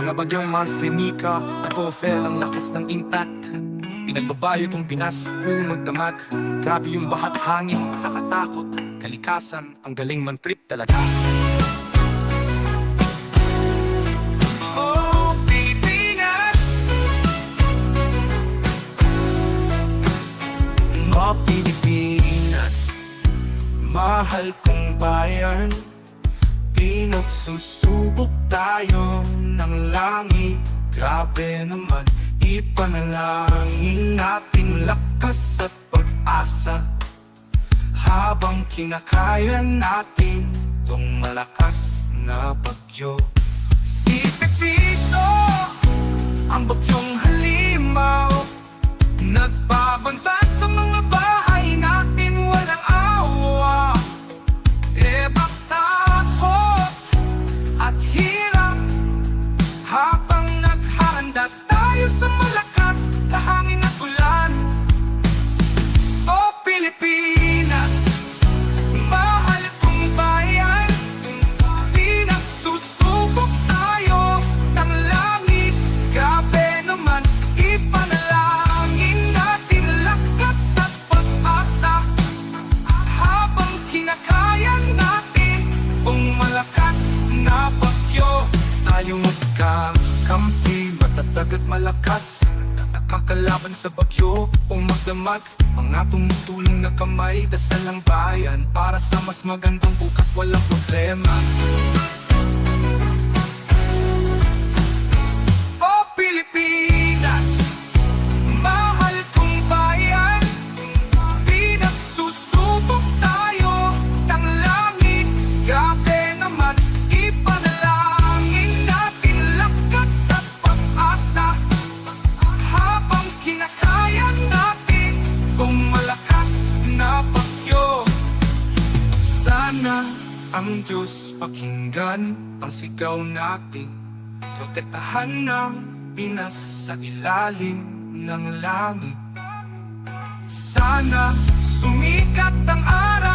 Mga bagyang Marcenica at Ophel ang lakas ng impact. Pinagbabayo tong Pinas kung magdamag. Grabe yung bahat hangin, nakakatakot. Kalikasan, ang galing man trip talaga. Oh, Pilipinas, mga Pilipinas, mahal kong bayan. Pinagsusubok tayo ng langit. Grabe naman, ipanalangin natin lakas at pag-asa. Habang kinakaya natin tong malakas na bagyo. Si Pepito, ang bagyong halimaw, nagbabanta sa mga bahay natin, walang awa. Takot at hirap habang naghahanda tayo sa malakas na hangin at ulan. O Pilipinas, mahal kong bayan, pinagsusubok tayo ng langit. Grabe naman, ipanalangin natin lakas at pag-asa. Habang kinakaya natin kung malakas na bagyo, tayo magkakampi, matatag at malakas, nakakalaban sa bagyo o magdamag. Mga tumutulong na kamay, dasal ang bayan para sa mas magandang bukas, walang problema. O Pilipinas, mahal kong bayan, pinagsusubok tayo ng langit. Grabe naman, ipanalangin natin lakas at pag-asa. Habang kinakaya natin kung malakas na bagyo. Sana ang Diyos pakinggan ang sigaw natin. Protektahan ng Pinas sa ilalim ng langit. Sana sumikat ang araw.